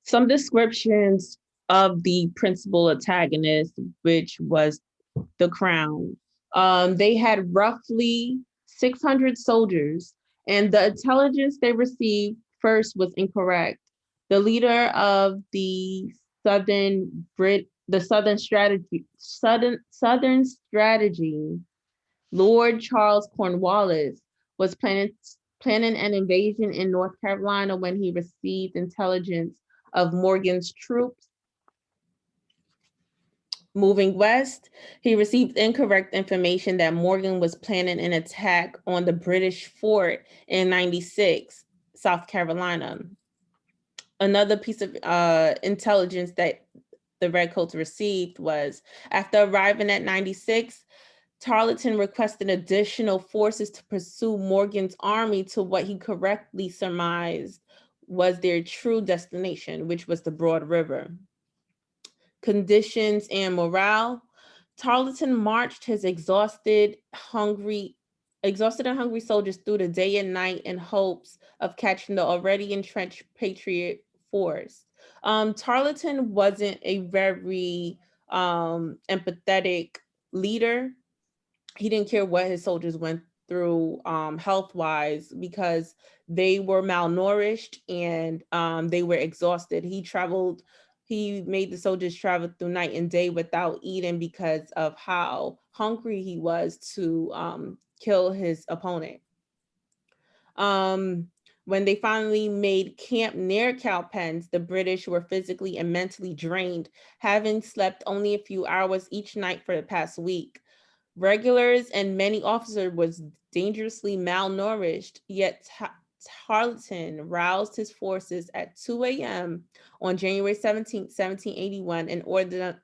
Some descriptions of the principal antagonist, which was the Crown. They had roughly 600 soldiers, and the intelligence they received first was incorrect. The leader of the Southern Strategy, Lord Charles Cornwallis, was planning an invasion in North Carolina when he received intelligence of Morgan's troops moving west. He received incorrect information that Morgan was planning an attack on the British fort in 96, South Carolina. Another piece of intelligence that the Redcoats received was, after arriving at 96, Tarleton requested additional forces to pursue Morgan's army to what he correctly surmised was their true destination, which was the Broad River. Conditions and morale. Tarleton marched his exhausted and hungry soldiers through the day and night in hopes of catching the already entrenched Patriot force. Tarleton wasn't a very empathetic leader. He didn't care what his soldiers went through health-wise, because they were malnourished and they were exhausted. He made the soldiers travel through night and day without eating because of how hungry he was to kill his opponent. When they finally made camp near Cowpens, the British were physically and mentally drained, having slept only a few hours each night for the past week. Regulars and many officers was dangerously malnourished, yet Tarleton roused his forces at 2 a.m. on January 17, 1781, and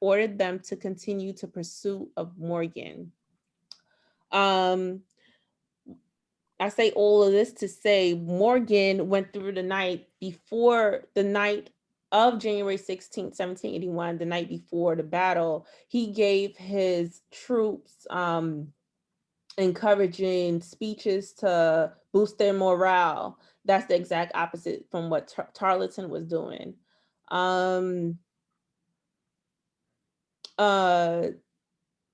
ordered them to continue to pursuit of Morgan. I say all of this to say Morgan went through the night before the night of January 16th, 1781, the night before the battle. He gave his troops encouraging speeches to boost their morale. That's the exact opposite from what Tarleton was doing.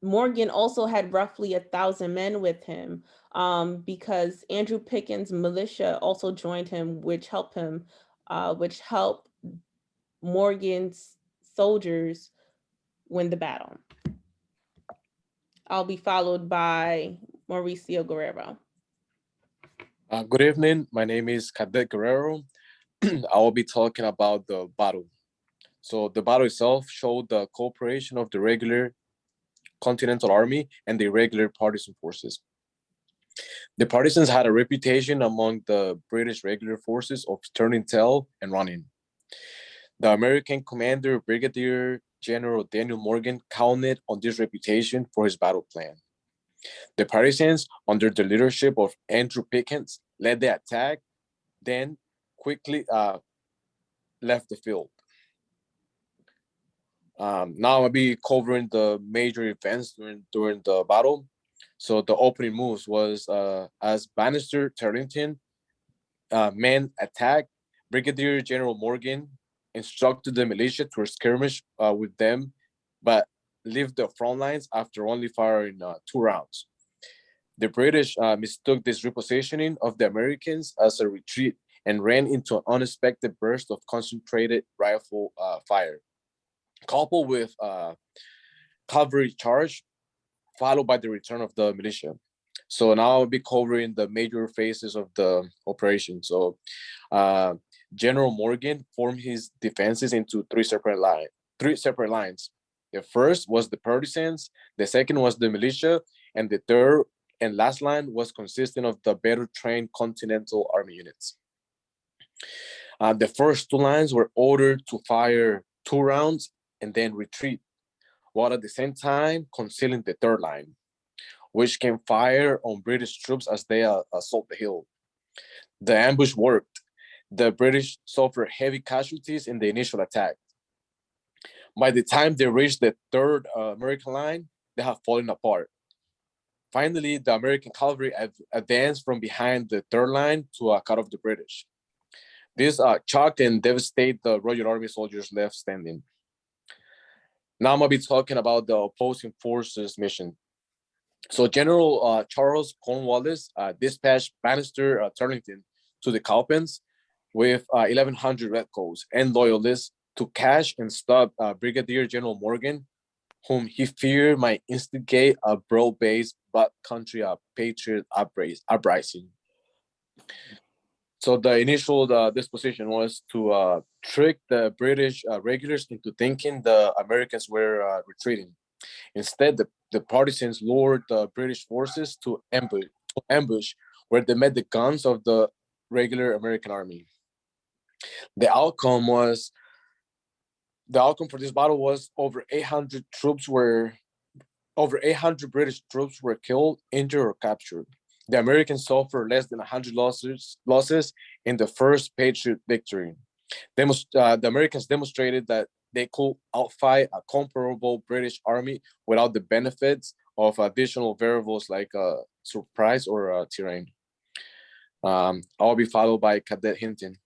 Morgan also had roughly 1,000 men with him, because Andrew Pickens' militia also joined him, which helped Morgan's soldiers win the battle. I'll be followed by Mauricio Guerrero. Good evening. My name is Cadet Guerrero. I will be talking about the battle. So the battle itself showed the cooperation of the regular Continental Army and the irregular partisan forces. The partisans had a reputation among the British regular forces of turning tail and running. The American commander, Brigadier General Daniel Morgan, counted on this reputation for his battle plan. The partisans, under the leadership of Andrew Pickens, led the attack, then quickly left the field. Now I'll be covering the major events during the battle. So the opening moves was as Bannister Tarleton men attacked, Brigadier General Morgan instructed the militia to skirmish with them, but leave the front lines after only firing 2 rounds. The British mistook this repositioning of the Americans as a retreat and ran into an unexpected burst of concentrated rifle fire, coupled with cavalry charge, followed by the return of the militia. So now I'll be covering the major phases of the operation. So General Morgan formed his defenses into three separate lines. The first was the partisans, the second was the militia, and the third and last line was consisting of the better trained Continental Army units. The first 2 lines were ordered to fire 2 rounds and then retreat, while at the same time concealing the third line, which can fire on British troops as they assault the hill. The ambush worked. The British suffered heavy casualties in the initial attack. By the time they reached the third American line, they have fallen apart. Finally, the American cavalry advanced from behind the third line to cut off the British. This shocked and devastated the Royal Army soldiers left standing. Now I'm gonna be talking about the opposing forces mission. So General Charles Cornwallis dispatched Bannister Turlington to the Cowpens with 1,100 redcoats and loyalists to catch and stop Brigadier General Morgan, whom he feared might instigate a broad-based country patriot uprising. So the initial disposition was to trick the British regulars into thinking the Americans were retreating. Instead, the partisans lured the British forces to ambush where they met the guns of the regular American army. The outcome for this battle was over 800 British troops were killed, injured, or captured. The Americans suffered less than 100 losses in the first Patriot victory. The Americans demonstrated that they could outfight a comparable British army without the benefits of additional variables like surprise or terrain. I'll be followed by Cadet Hinton.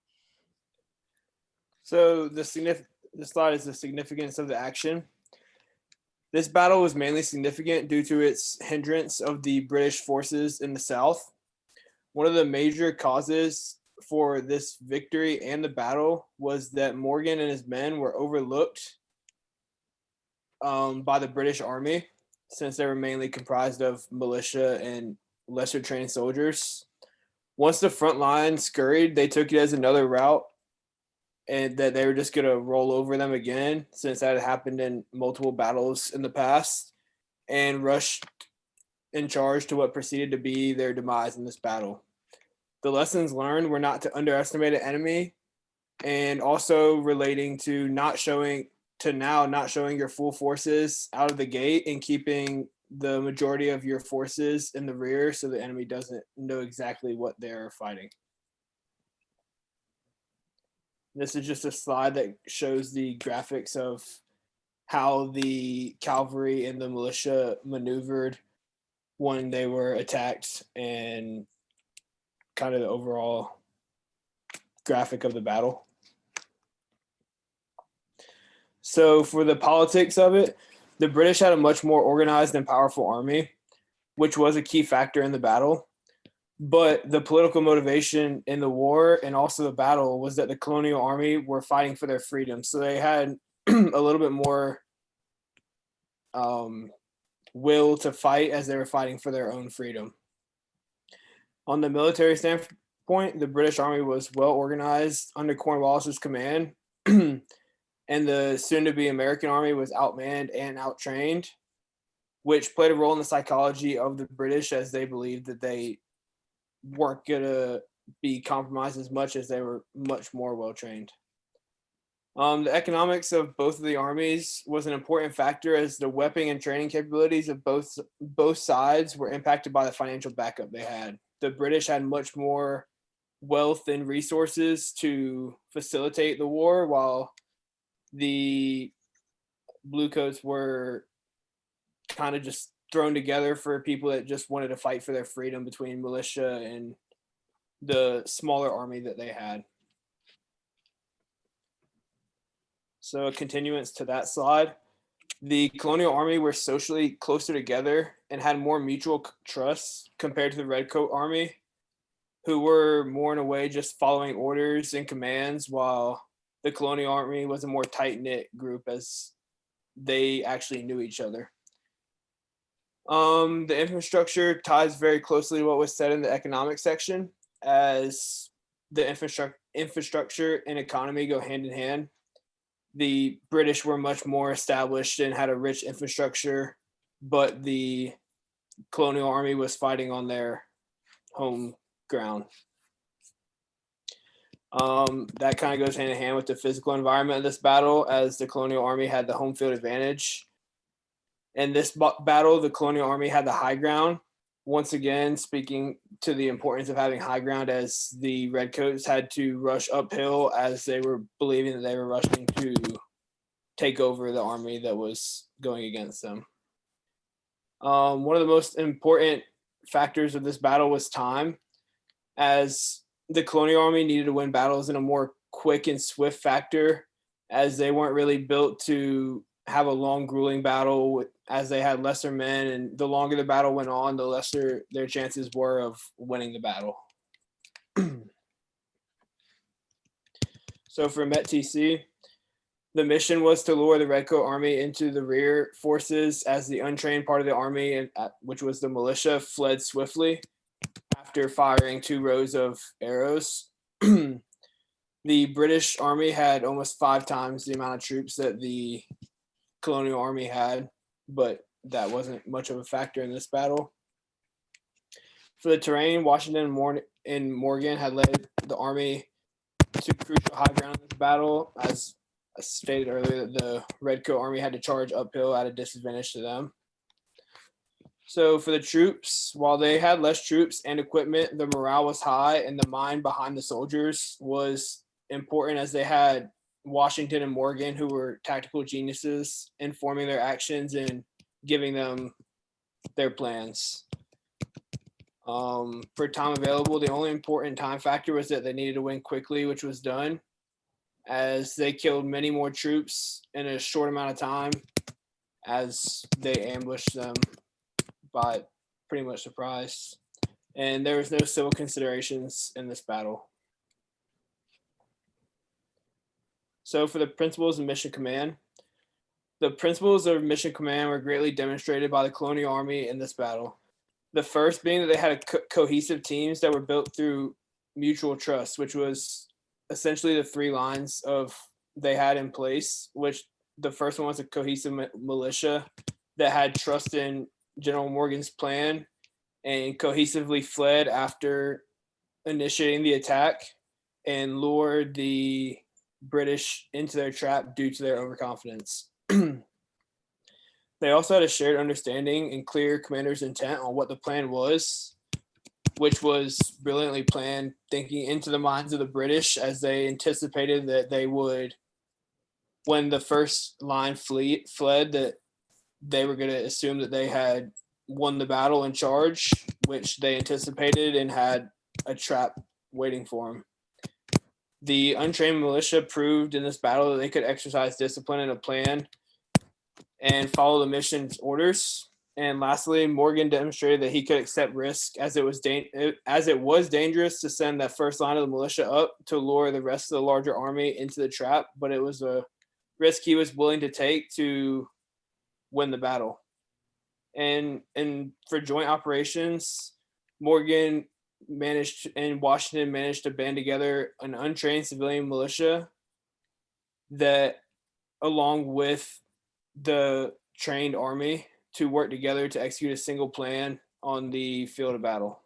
So the slide is the significance of the action. This battle was mainly significant due to its hindrance of the British forces in the south. One of the major causes for this victory and the battle was that Morgan and his men were overlooked by the British army, since they were mainly comprised of militia and lesser trained soldiers. Once the front line scurried, they took it as another route and that they were just going to roll over them again, since that had happened in multiple battles in the past, and rushed in charge to what proceeded to be their demise in this battle. The lessons learned were not to underestimate an enemy, and also relating to not showing your full forces out of the gate and keeping the majority of your forces in the rear so the enemy doesn't know exactly what they're fighting. This is just a slide that shows the graphics of how the cavalry and the militia maneuvered when they were attacked and kind of the overall graphic of the battle. So for the politics of it, the British had a much more organized and powerful army, which was a key factor in the battle. But the political motivation in the war and also the battle was that the colonial army were fighting for their freedom. So they had a little bit more will to fight as they were fighting for their own freedom. On the military standpoint, the British Army was well organized under Cornwallis's command, and the soon-to-be American Army was outmanned and outtrained, which played a role in the psychology of the British, as they believed that they weren't going to be compromised as much as they were much more well-trained. The economics of both of the armies was an important factor, as the weapon and training capabilities of both sides were impacted by the financial backup they had. The British had much more wealth and resources to facilitate the war, while the Bluecoats were kind of just thrown together for people that just wanted to fight for their freedom between militia and the smaller army that they had. So a continuance to that slide, the colonial army were socially closer together and had more mutual trust compared to the Redcoat Army, who were more in a way just following orders and commands, while the colonial army was a more tight-knit group as they actually knew each other. The infrastructure ties very closely to what was said in the economic section, as the infrastructure and economy go hand in hand. The British were much more established and had a rich infrastructure, but the colonial army was fighting on their home ground. That kind of goes hand in hand with the physical environment of this battle, as the colonial army had the home field advantage. In this battle, the colonial army had the high ground. Once again, speaking to the importance of having high ground, as the Redcoats had to rush uphill as they were believing that they were rushing to take over the army that was going against them. One of the most important factors of this battle was time, as the colonial army needed to win battles in a more quick and swift factor, as they weren't really built to have a long, grueling battle, as they had lesser men, and the longer the battle went on, the lesser their chances were of winning the battle. So for METTC, the mission was to lure the Redcoat Army into the rear forces as the untrained part of the army, which was the militia, fled swiftly after firing 2 rows of arrows. The British Army had almost 5 times the amount of troops that the colonial army had, but that wasn't much of a factor in this battle. For the terrain, Washington and Morgan had led the army to crucial high ground in this battle. As I stated earlier, the Redcoat Army had to charge uphill at a disadvantage to them. So for the troops, while they had less troops and equipment, the morale was high, and the mind behind the soldiers was important, as they had Washington and Morgan, who were tactical geniuses, informing their actions and giving them their plans. For time available, the only important time factor was that they needed to win quickly, which was done, as they killed many more troops in a short amount of time, as they ambushed them by pretty much surprise. And there was no civil considerations in this battle. So for the principles of mission command, the principles of mission command were greatly demonstrated by the colonial army in this battle. The first being that they had cohesive teams that were built through mutual trust, which was essentially the 3 lines of they had in place, which the first one was a cohesive militia that had trust in General Morgan's plan and cohesively fled after initiating the attack and lured the British into their trap due to their overconfidence. They also had a shared understanding and clear commander's intent on what the plan was, which was brilliantly planned, thinking into the minds of the British, as they anticipated that they would, when the first line fled, that they were going to assume that they had won the battle and charge, which they anticipated, and had a trap waiting for them. The untrained militia proved in this battle that they could exercise discipline and a plan and follow the mission's orders. And lastly, Morgan demonstrated that he could accept risk, as it was dangerous to send that first line of the militia up to lure the rest of the larger army into the trap, but it was a risk he was willing to take to win the battle. And for joint operations, Morgan and Washington managed to band together an untrained civilian militia that, along with the trained army, to work together to execute a single plan on the field of battle.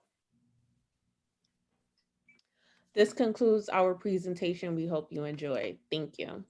This concludes our presentation. We hope you enjoyed. Thank you.